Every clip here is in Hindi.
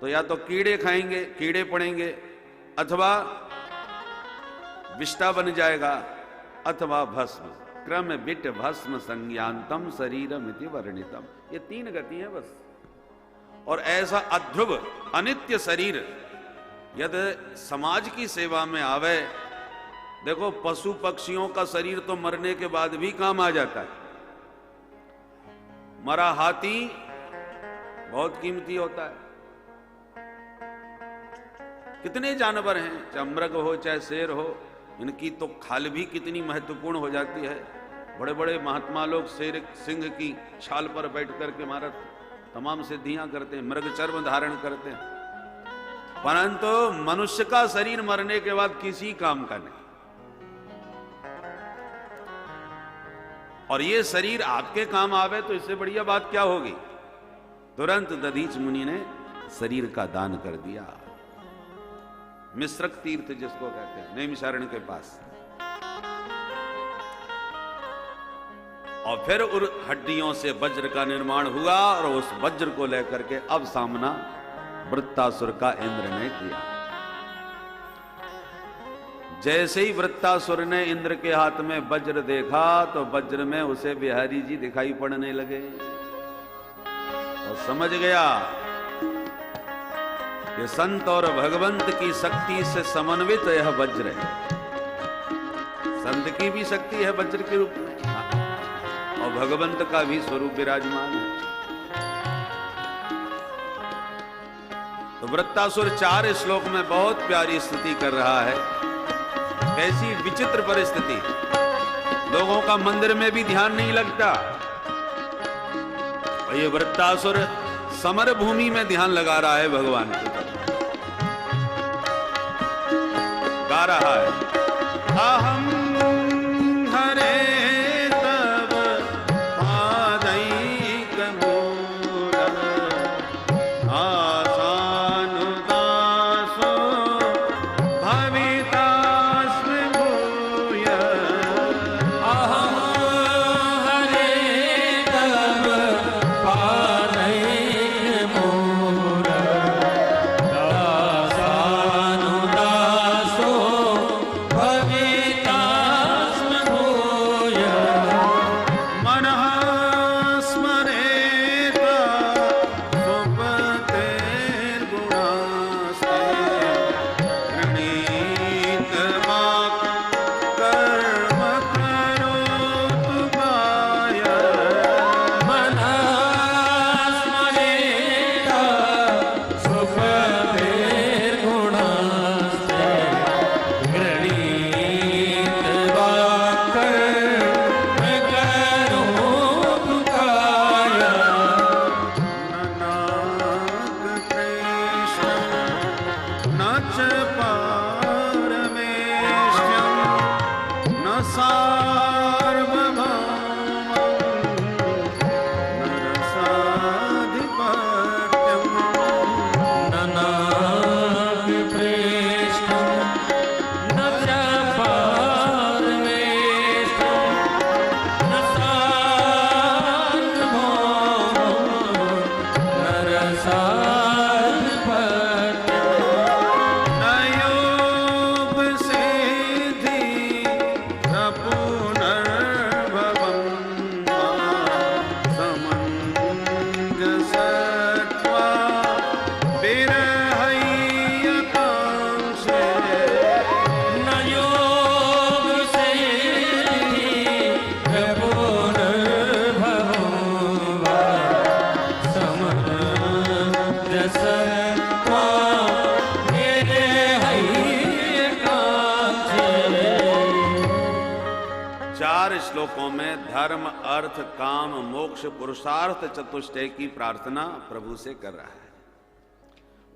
तो या तो कीड़े खाएंगे, कीड़े पड़ेंगे, अथवा विष्टा बन जाएगा, अथवा भस्म। क्रम बिट भस्म संज्ञान्तम शरीरमिति वर्णितम। ये 3 गति है बस। और ऐसा अध्रुव अनित्य शरीर यदि समाज की सेवा में आवे, देखो पशु पक्षियों का शरीर तो मरने के बाद भी काम आ जाता है। मरा हाथी बहुत कीमती होता है। कितने जानवर हैं, चाहे मृग हो चाहे शेर हो, इनकी तो खाल भी कितनी महत्वपूर्ण हो जाती है। बड़े बड़े महात्मा लोग शेर सिंह की छाल पर बैठ करके महाराज तमाम सिद्धियां करते हैं, मृग चर्म धारण करते हैं। परंतु मनुष्य का शरीर मरने के बाद किसी काम का नहीं। और ये शरीर आपके काम आवे तो इससे बढ़िया बात क्या होगी। तुरंत दधीच मुनि ने शरीर का दान कर दिया। मिश्रक तीर्थ जिसको कहते हैं, नैमिषारण्य के पास। और फिर उन हड्डियों से वज्र का निर्माण हुआ और उस वज्र को लेकर के अब सामना वृत्तासुर का इंद्र ने किया। जैसे ही वृत्तासुर ने इंद्र के हाथ में वज्र देखा तो वज्र में उसे बिहारी जी दिखाई पड़ने लगे और समझ गया कि संत और भगवंत की शक्ति से समन्वित यह वज्र है। संत की भी शक्ति है वज्र के रूप में और भगवंत का भी स्वरूप विराजमान है। तो वृत्तासुर 4 श्लोक में बहुत प्यारी स्तुति कर रहा है। कैसी विचित्र परिस्थिति, लोगों का मंदिर में भी ध्यान नहीं लगता और ये वृत्तासुर समर भूमि में ध्यान लगा रहा है भगवान के। गा रहा है अहम हरे श्लोकों में धर्म अर्थ काम मोक्ष पुरुषार्थ चतुष्टय की प्रार्थना प्रभु से कर रहा है।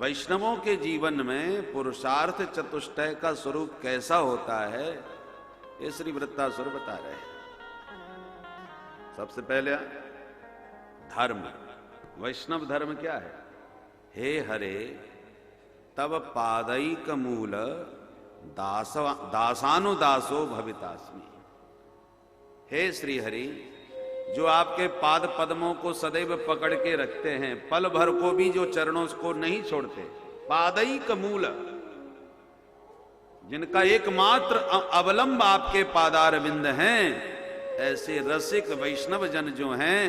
वैष्णवों के जीवन में पुरुषार्थ चतुष्टय का स्वरूप कैसा होता है ये श्री वृत्तासुर बता रहे हैं। सबसे पहले धर्म, वैष्णव धर्म क्या है। हे हरे तब पादैक मूल दासानुदासो भवितास्मि। हे श्री हरि, जो आपके पाद पद्मों को सदैव पकड़ के रखते हैं, पल भर को भी जो चरणों को नहीं छोड़ते, पादैक मूल, जिनका एकमात्र अवलंब आपके पादारविंद हैं, ऐसे रसिक वैष्णव जन जो हैं,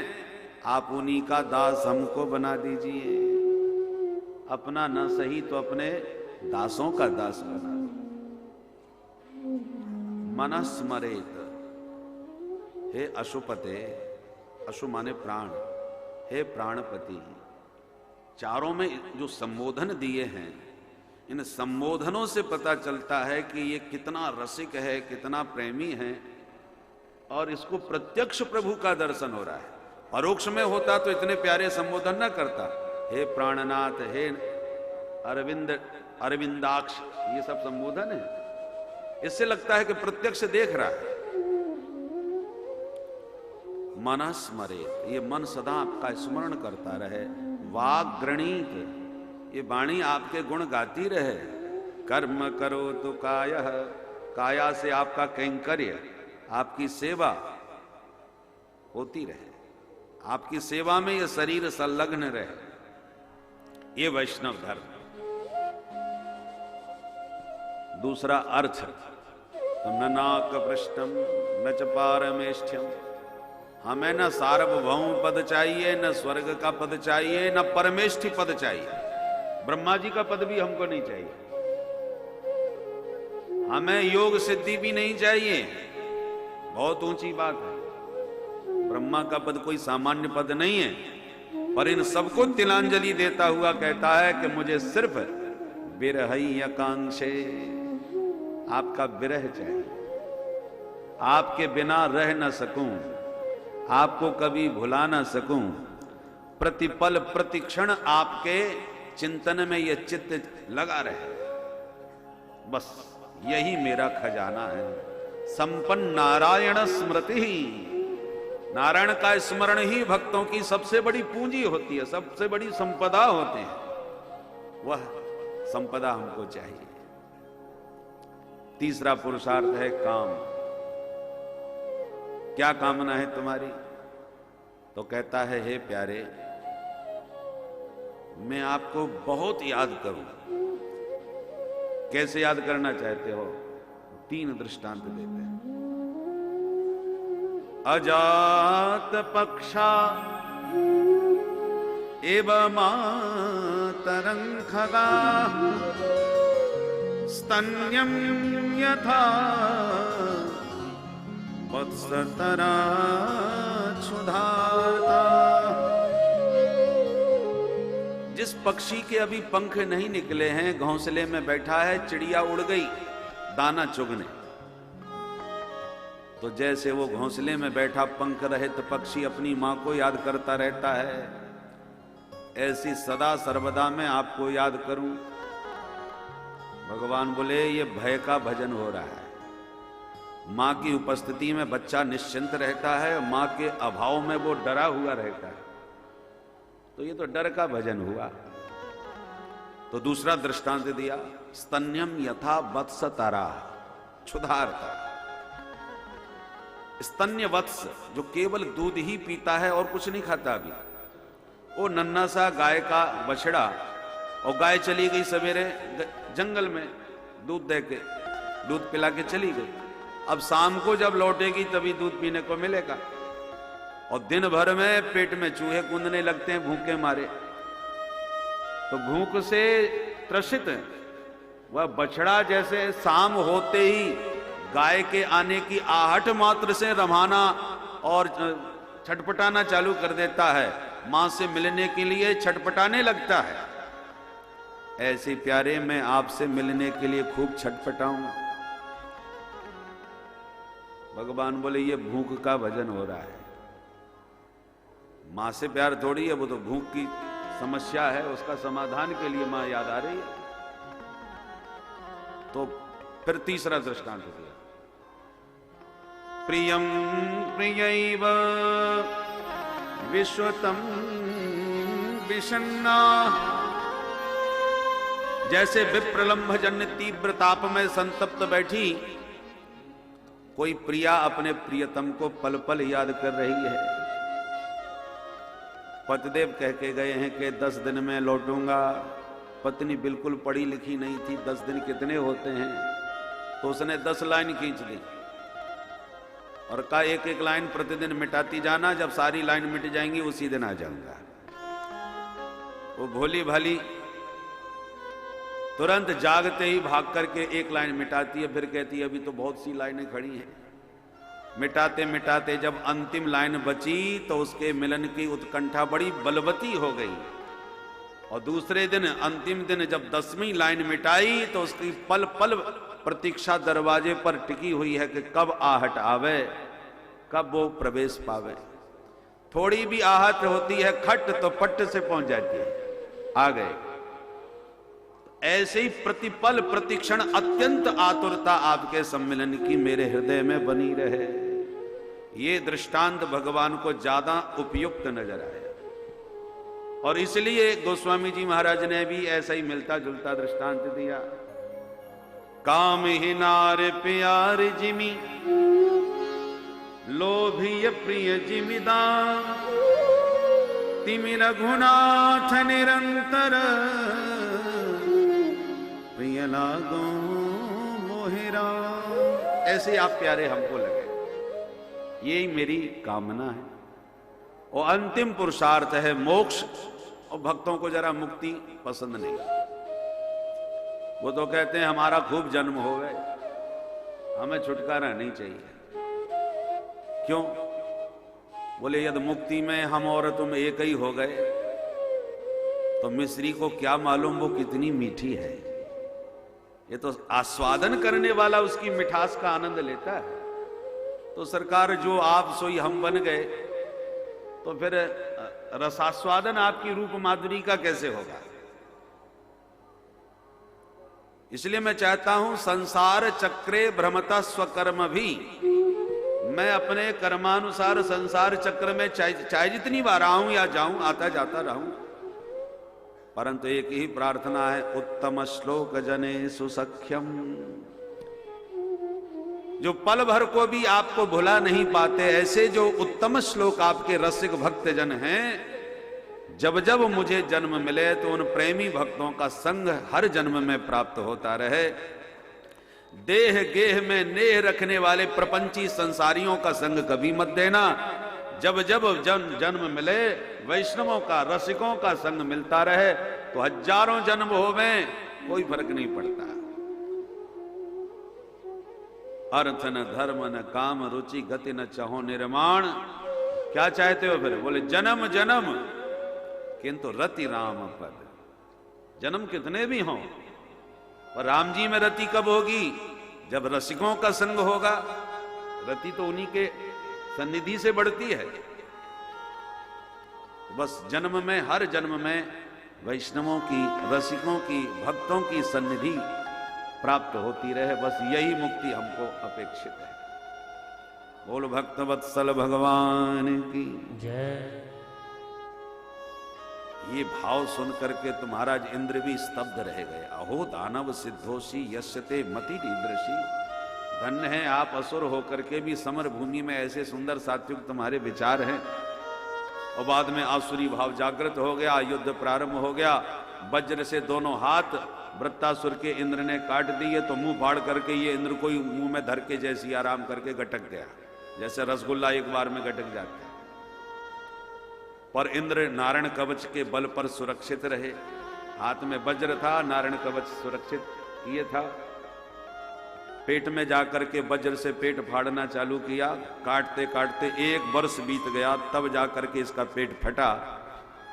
आप उन्हीं का दास हमको बना दीजिए। अपना न सही तो अपने दासों का दास बना दो। मनस्मरेत, हे अशुपते, अशु माने प्राण, हे प्राणपति, चारों में जो संबोधन दिए हैं, इन संबोधनों से पता चलता है कि ये कितना रसिक है, कितना प्रेमी है, और इसको प्रत्यक्ष प्रभु का दर्शन हो रहा है। परोक्ष में होता तो इतने प्यारे संबोधन न करता। हे प्राणनाथ, हे अरविंद, अरविंदाक्ष, ये सब संबोधन है। इससे लगता है कि प्रत्यक्ष देख रहा है। मन स्मरेत, ये मन सदा आपका स्मरण करता रहे। वाग गृणीत, ये वाणी आपके गुण गाती रहे। कर्म करो तो कायः, काया से आपका कैंकर्य, आपकी सेवा होती रहे, आपकी सेवा में ये शरीर संलग्न रहे। ये वैष्णव धर्म। दूसरा अर्थ, तो न नाक पृष्ठम न च पारमेष्ठ्यम, हमें न सार्वभौम पद चाहिए, न स्वर्ग का पद चाहिए, न परमेष्ठि पद चाहिए। ब्रह्मा जी का पद भी हमको नहीं चाहिए। हमें योग सिद्धि भी नहीं चाहिए, बहुत ऊंची बात है। ब्रह्मा का पद कोई सामान्य पद नहीं है, पर इन सबको तिलांजलि देता हुआ कहता है कि मुझे सिर्फ विरहई आकांक्षे, आपका विरह चाहिए। आपके बिना रह न सकूं, आपको कभी भुला न सकूं, प्रतिपल प्रतिक्षण आपके चिंतन में यह चित्त लगा रहे, बस यही मेरा खजाना है। संपन्न नारायण स्मृति ही, नारायण का स्मरण ही भक्तों की सबसे बड़ी पूंजी होती है, सबसे बड़ी संपदा होते हैं। वह संपदा हमको चाहिए। तीसरा पुरुषार्थ है काम। क्या कामना है तुम्हारी? तो कहता है, हे प्यारे, मैं आपको बहुत याद करूं। कैसे याद करना चाहते हो? 3 दृष्टांत देते हैं। अजात पक्षा एव मातरं खगा, स्तन्यं यथा वत्सतरा क्षुधार्ता। जिस पक्षी के अभी पंख नहीं निकले हैं, घोंसले में बैठा है, चिड़िया उड़ गई दाना चुगने, तो जैसे वो घोंसले में बैठा पंख रहित पक्षी अपनी मां को याद करता रहता है, ऐसी सदा सर्वदा मैं आपको याद करूं। भगवान बोले, ये भय का भजन हो रहा है। मां की उपस्थिति में बच्चा निश्चिंत रहता है, मां के अभाव में वो डरा हुआ रहता है, तो ये तो डर का भजन हुआ। तो दूसरा दृष्टांत दिया, स्तन्यम यथा वत्स तारा क्षुधार्ता। स्तन्य वत्स जो केवल दूध ही पीता है और कुछ नहीं खाता, अभी वो नन्हा सा गाय का बछड़ा, और गाय चली गई सवेरे जंगल में दूध दे के, दूध पिला के चली गई। अब शाम को जब लौटेगी तभी दूध पीने को मिलेगा, और दिन भर में पेट में चूहे कूदने लगते हैं भूख के मारे, तो भूख से त्रसित वह बछड़ा जैसे शाम होते ही गाय के आने की आहट मात्र से रमाना और छटपटाना चालू कर देता है, मां से मिलने के लिए छटपटाने लगता है। ऐसे प्यारे, मैं आपसे मिलने के लिए खूब छटपटाऊं। भगवान बोले, ये भूख का भजन हो रहा है। मां से प्यार थोड़ी है, वो तो भूख की समस्या है, उसका समाधान के लिए मां याद आ रही है। तो फिर तीसरा दृष्टांत दिया, प्रियम प्रियैव विश्वतम विषन्ना। जैसे विप्रलंभ जन्य तीव्र ताप में संतप्त बैठी कोई प्रिया अपने प्रियतम को पल पल याद कर रही है, पतिदेव कह के गए हैं कि 10 दिन में लौटूंगा। पत्नी बिल्कुल पढ़ी लिखी नहीं थी, 10 दिन कितने होते हैं, तो उसने 10 लाइन खींच ली और कहा एक एक लाइन प्रतिदिन मिटाती जाना, जब सारी लाइन मिट जाएंगी उसी दिन आ जाऊंगा। वो भोली भाली तुरंत जागते ही भाग करके एक लाइन मिटाती है, फिर कहती है अभी तो बहुत सी लाइनें खड़ी हैं। मिटाते मिटाते जब अंतिम लाइन बची तो उसके मिलन की उत्कंठा बड़ी बलवती हो गई, और दूसरे दिन अंतिम दिन जब 10वीं लाइन मिटाई तो उसकी पल पल प्रतीक्षा दरवाजे पर टिकी हुई है कि कब आहट आवे, कब वो प्रवेश पावे। थोड़ी भी आहट होती है खट तो पट से पहुंच जाती है, आ गए। ऐसे ही प्रतिपल प्रतिक्षण अत्यंत आतुरता आपके सम्मिलन की मेरे हृदय में बनी रहे। ये दृष्टांत भगवान को ज्यादा उपयुक्त नजर आया, और इसलिए गोस्वामी जी महाराज ने भी ऐसा ही मिलता जुलता दृष्टांत दिया। काम ही नार प्यार जिमी, लोभी प्रिय जिमिदान, तिमि रघुनाथ निरंतर, प्रिय लागो मोहिरा। ऐसे आप प्यारे हमको लगे, यही मेरी कामना है। और अंतिम पुरुषार्थ है मोक्ष, और भक्तों को जरा मुक्ति पसंद नहीं। वो तो कहते हैं हमारा खूब जन्म हो गए, हमें छुटकारा नहीं चाहिए। क्यों? बोले यदि मुक्ति में हम और तुम एक ही हो गए तो मिस्री को क्या मालूम वो कितनी मीठी है। ये तो आस्वादन करने वाला उसकी मिठास का आनंद लेता है। तो सरकार जो आप सोई हम बन गए, तो फिर रसास्वादन आपकी रूप माधुरी का कैसे होगा? इसलिए मैं चाहता हूं संसार चक्रे भ्रमता स्वकर्म भी, मैं अपने कर्मानुसार संसार चक्र में चाहे जितनी बार आऊं या जाऊं, आता जाता रहूं, परंतु एक ही प्रार्थना है, उत्तम श्लोक जने सुसख्यम। जो पल भर को भी आपको भुला नहीं पाते, ऐसे जो उत्तम श्लोक आपके रसिक भक्त जन हैं, जब जब मुझे जन्म मिले तो उन प्रेमी भक्तों का संग हर जन्म में प्राप्त होता रहे। देह गेह में नेह रखने वाले प्रपंची संसारियों का संग कभी मत देना। जब जब जन्म मिले वैष्णवों का, रसिकों का संग मिलता रहे, तो हजारों जन्म होवे कोई फर्क नहीं पड़ता। अर्थ न धर्म न काम रुचि गति न चाहो निर्माण। क्या चाहते हो फिर? बोले जन्म जन्म किंतु रति राम पद। जन्म कितने भी हों, और राम जी में रति कब होगी? जब रसिकों का संग होगा। रति तो उन्हीं के सन्निधि से बढ़ती है। बस जन्म में, हर जन्म में वैष्णवों की, रसिकों की, भक्तों की सन्निधि प्राप्त होती रहे, बस यही मुक्ति हमको अपेक्षित है। बोल भक्त वत्सल भगवान की जय। ये भाव सुन करके तो महाराज इंद्र भी स्तब्ध रह गए। अहो दानव सिद्धोषी यस्यते मति ईदृशी। धन्य है आप असुर होकर के भी समर भूमि में ऐसे सुंदर सात्विक तुम्हारे विचार हैं। और बाद में आसुरी भाव जागृत हो गया, युद्ध प्रारंभ हो गया। वज्र से दोनों हाथ वृत्तासुर के इंद्र ने काट दिए, तो मुंह फाड़ करके ये इंद्र को मुंह में धर के जैसी आराम करके गटक गया, जैसे रसगुल्ला एक बार में गटक जाता है। पर इंद्र नारायण कवच के बल पर सुरक्षित रहे। हाथ में वज्र था, नारायण कवच सुरक्षित किए था। पेट में जाकर के वज्र से पेट फाड़ना चालू किया। काटते काटते 1 वर्ष बीत गया, तब जाकर के इसका पेट फटा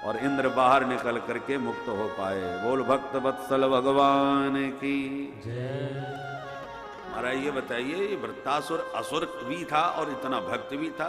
और इंद्र बाहर निकल करके मुक्त हो पाए। बोल भक्त वत्सल भगवान की जय। महाराज ये बताइए, ये वृत्तासुर असुर भी था और इतना भक्त भी था,